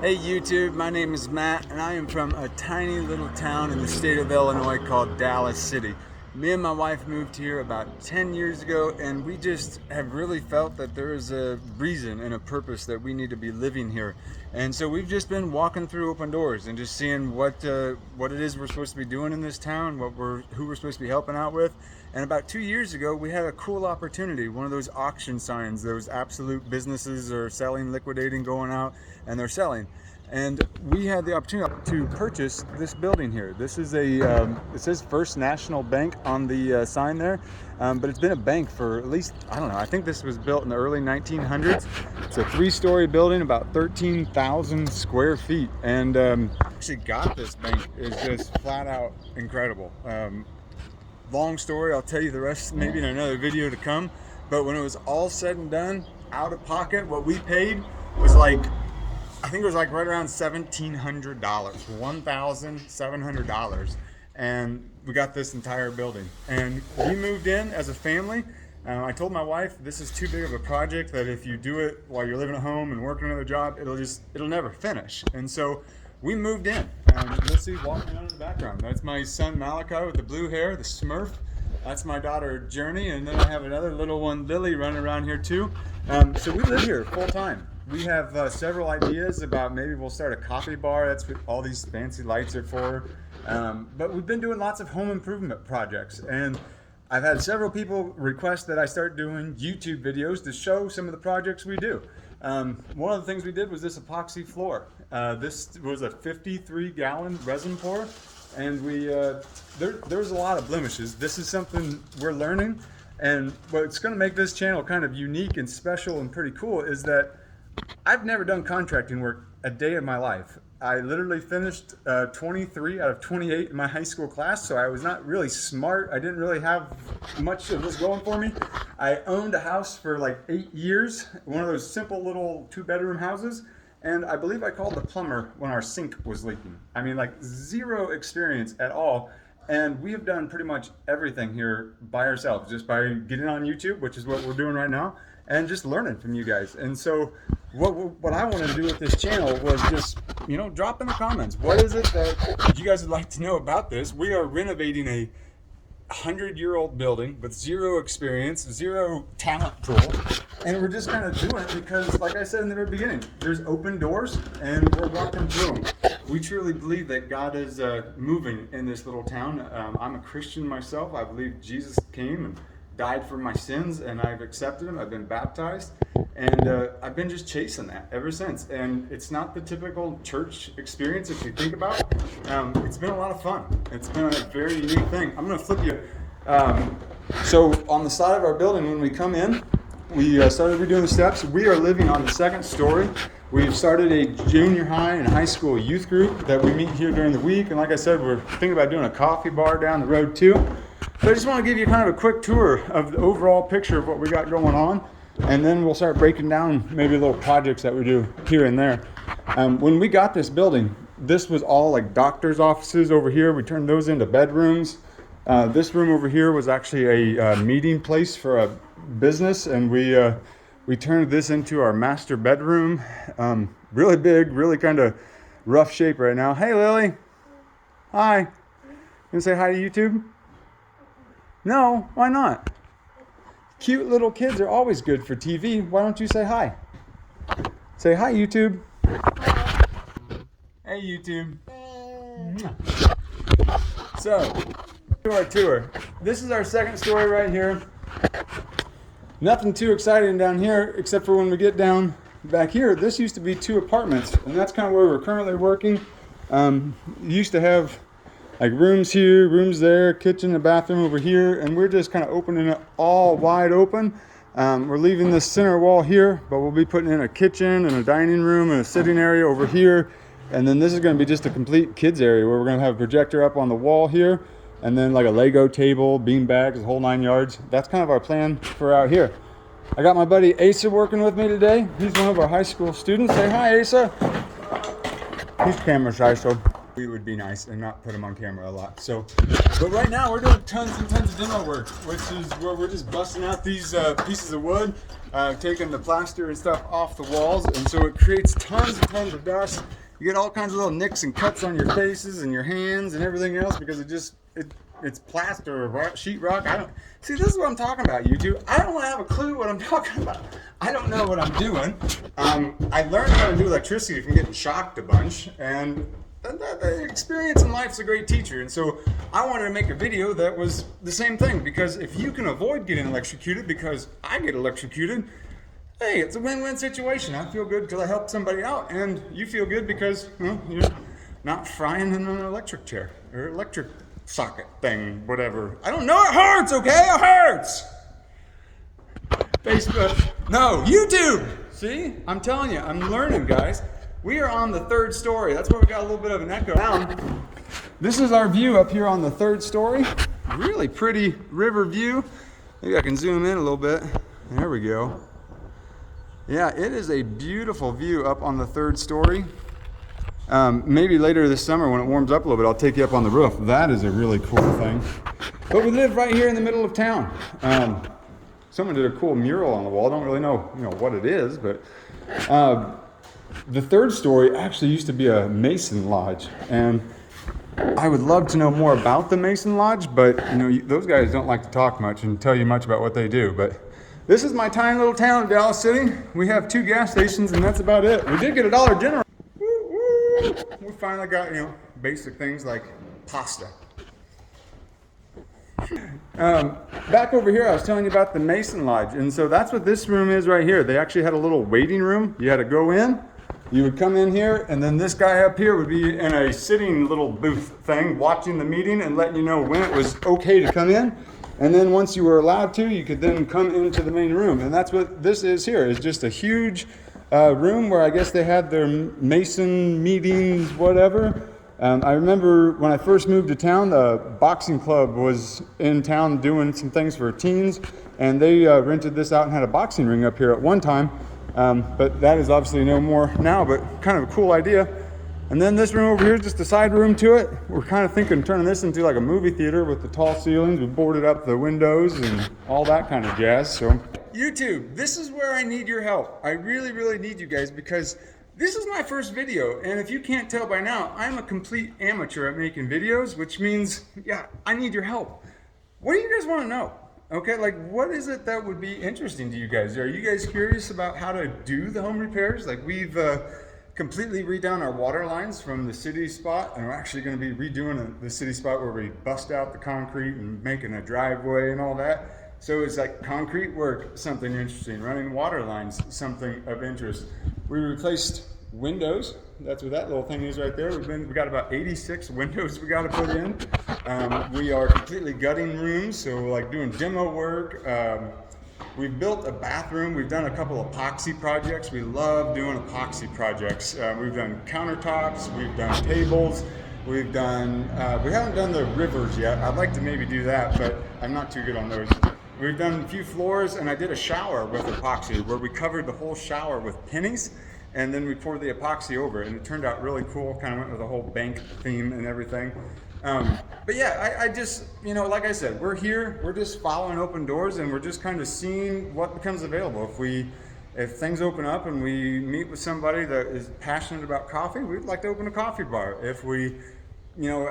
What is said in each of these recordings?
Hey YouTube, my name is Matt and I am from a tiny little town in the state of Illinois called Dallas City. Me and my wife moved here about 10 years ago and we just have really felt that there is a reason and a purpose that we need to be living here. And so we've just been walking through open doors and just seeing what it is we're supposed to be doing in this town, who we're supposed to be helping out with. And about 2 years ago, we had a cool opportunity. One of those auction signs, those absolute businesses are selling, liquidating, going out, and they're selling. And we had the opportunity to purchase this building here. This is it says First National Bank on the sign there, but it's been a bank for at least, I don't know, I think this was built in the early 1900s. It's a 3-story building, about 13,000 square feet. And actually got this bank is just flat out incredible. Long story, I'll tell you the rest maybe in another video to come. But when it was all said and done, out of pocket, what we paid was like, I think it was like right around $1,700, $1,700, and we got this entire building. And we moved in as a family. I told my wife this is too big of a project that if you do it while you're living at home and working another job, it'll never finish. And so we moved in. You'll see walking around in the background. That's my son Malachi with the blue hair, the Smurf. That's my daughter Journey, and then I have another little one, Lily, running around here too. So we live here full time. We have several ideas about maybe we'll start a coffee bar. That's what all these fancy lights are for. But we've been doing lots of home improvement projects, and I've had several people request that I start doing YouTube videos to show some of the projects we do. One of the things we did was this epoxy floor. This was a 53-gallon resin pour, and there's a lot of blemishes. This is something we're learning, and what's going to make this channel kind of unique and special and pretty cool is that I've never done contracting work a day of my life. I literally finished 23 out of 28 in my high school class, so I was not really smart. I didn't really have much of this going for me. I owned a house for like 8 years, one of those simple little 2-bedroom houses, and I believe I called the plumber when our sink was leaking. I mean, like zero experience at all. And we have done pretty much everything here by ourselves, just by getting on YouTube, which is what we're doing right now, and just learning from you guys. And so what I wanted to do with this channel was just, drop in the comments. What is it that you guys would like to know about this? We are renovating a 100-year-old building with zero experience, zero talent pool, and we're just kind of doing it because, like I said in the very beginning, there's open doors and we're walking through them. We truly believe that God is moving in this little town. I'm a Christian myself. I believe Jesus came and died for my sins, and I've accepted him. I've been baptized, and I've been just chasing that ever since. And it's not the typical church experience if you think about it. It's been a lot of fun. It's been a very unique thing. I'm going to flip you. So on the side of our building, when we come in, we started redoing the steps. We are living on the second story. We've started a junior high and high school youth group that we meet here during the week. And like I said, we're thinking about doing a coffee bar down the road too. So I just want to give you kind of a quick tour of the overall picture of what we got going on. And then we'll start breaking down maybe little projects that we do here and there. When we got this building, this was all like doctor's offices over here. We turned those into bedrooms. This room over here was actually a meeting place for a business, and we turned this into our master bedroom. Really big, really kind of rough shape right now. Hey Lily, hi. You gonna say hi to YouTube? No, why not? Cute little kids are always good for TV. Why don't you say hi? Say hi YouTube. Hey YouTube. So, to our tour. This is our second story right here. Nothing too exciting down here, except for when we get down back here. This used to be 2 apartments, and that's kind of where we're currently working. Used to have like rooms here, rooms there, kitchen, a bathroom over here, and we're just kind of opening it all wide open. We're leaving this center wall here, but we'll be putting in a kitchen and a dining room and a sitting area over here. And then this is going to be just a complete kids area where we're going to have a projector up on the wall here, and then like a Lego table, bean bags, the whole 9 yards. That's kind of our plan for out here. I got my buddy Asa working with me today. He's one of our high school students. Say hi, Asa. He's camera shy, so We would be nice and not put them on camera a lot. So, but right now we're doing tons and tons of demo work, which is where we're just busting out these pieces of wood, taking the plaster and stuff off the walls, and so it creates tons and tons of dust. You get all kinds of little nicks and cuts on your faces and your hands and everything else because it's plaster or sheetrock. See, this is what I'm talking about, YouTube. I don't have a clue what I'm talking about. I don't know what I'm doing. I learned how to do electricity from getting shocked a bunch, and the experience in life is a great teacher. And so I wanted to make a video that was the same thing, because if you can avoid getting electrocuted because I get electrocuted, hey, it's a win-win situation. I feel good because I helped somebody out, and you feel good because you're not frying in an electric chair or electric socket thing, whatever. I don't know, it hurts, okay? It hurts! Facebook. No, YouTube! See? I'm telling you, I'm learning, guys. We are on the 3rd story. That's where we got a little bit of an echo. Now, this is our view up here on the 3rd story. Really pretty river view. Maybe I can zoom in a little bit. There we go. Yeah, it is a beautiful view up on the 3rd story. Maybe later this summer when it warms up a little bit, I'll take you up on the roof. That is a really cool thing. But we live right here in the middle of town. Someone did a cool mural on the wall. I don't really know, what it is, but the 3rd story actually used to be a Mason lodge, and I would love to know more about the Mason lodge, but those guys don't like to talk much and tell you much about what they do. But this is my tiny little town of Dallas City. We have 2 gas stations, and that's about it. We did get a Dollar General. We finally got, basic things like pasta. Back over here, I was telling you about the Mason Lodge, and so that's what this room is right here. They actually had a little waiting room. You had to go in, you would come in here, and then this guy up here would be in a sitting little booth thing, watching the meeting and letting you know when it was okay to come in. And then once you were allowed to, you could then come into the main room. And that's what this is here. It's just a huge room where I guess they had their Mason meetings, whatever. I remember when I first moved to town, the boxing club was in town doing some things for teens, and they rented this out and had a boxing ring up here at one time. But that is obviously no more now, but kind of a cool idea. And then this room over here is just a side room to it. We're kind of thinking turning this into like a movie theater with the tall ceilings. We boarded up the windows and all that kind of jazz. So YouTube, this is where I need your help. I really, really need you guys, because this is my first video, and if you can't tell by now, I'm a complete amateur at making videos, which means, I need your help. What do you guys want to know? Okay, like what is it that would be interesting to you guys? Are you guys curious about how to do the home repairs? Like we've completely redone our water lines from the city spot, and we're actually going to be redoing the city spot where we bust out the concrete and making a driveway and all that. So it's like concrete work, something interesting. Running water lines, something of interest. We replaced windows. That's what that little thing is right there. We got about 86 windows we got to put in. We are completely gutting rooms, so like doing demo work. We've built a bathroom. We've done a couple epoxy projects. We love doing epoxy projects. We've done countertops. We've done tables. We've done. We haven't done the rivers yet. I'd like to maybe do that, but I'm not too good on those. We've done a few floors, and I did a shower with epoxy where we covered the whole shower with pennies, and then we poured the epoxy over it, and it turned out really cool. Kind of went with the whole bank theme and everything. But yeah, I just, like I said, we're here, we're just following open doors, and we're just kind of seeing what becomes available. If things open up and we meet with somebody that is passionate about coffee, we'd like to open a coffee bar. If we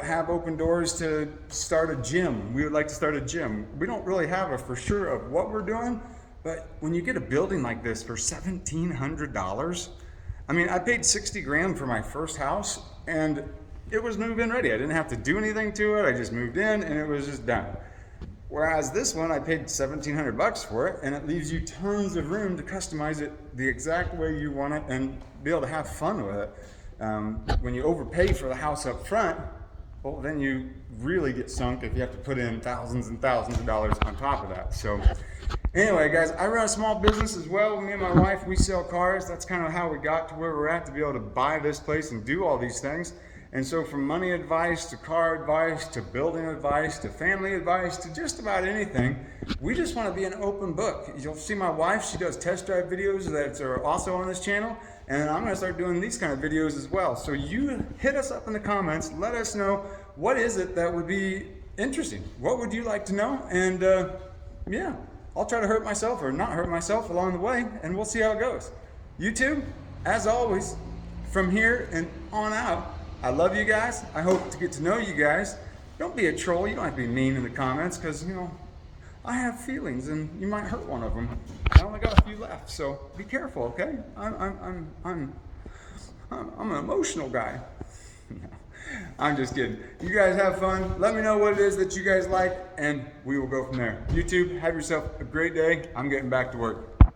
have open doors to start a gym, we would like to start a gym. We don't really have a for sure of what we're doing, but when you get a building like this for $1,700, I paid $60 grand for my first house, and it was move-in ready. I didn't have to do anything to it. I just moved in, and it was just done. Whereas this one, I paid $1,700 for it, and it leaves you tons of room to customize it the exact way you want it and be able to have fun with it. When you overpay for the house up front, well, then you really get sunk if you have to put in thousands and thousands of dollars on top of that. So anyway, guys, I run a small business as well. Me and my wife, we sell cars. That's kind of how we got to where we're at, to be able to buy this place and do all these things. And so from money advice to car advice to building advice to family advice to just about anything, we just want to be an open book. You'll see my wife, she does test drive videos that are also on this channel, and I'm going to start doing these kind of videos as well. So you hit us up in the comments, let us know what is it that would be interesting. What would you like to know? And yeah, I'll try to hurt myself or not hurt myself along the way, and we'll see how it goes. YouTube, as always, from here and on out, I love you guys. I hope to get to know you guys. Don't be a troll. You don't have to be mean in the comments because, you know, I have feelings and you might hurt one of them. I only got a few left, so be careful, okay? I'm an emotional guy. I'm just kidding. You guys have fun. Let me know what it is that you guys like, and we will go from there. YouTube, have yourself a great day. I'm getting back to work.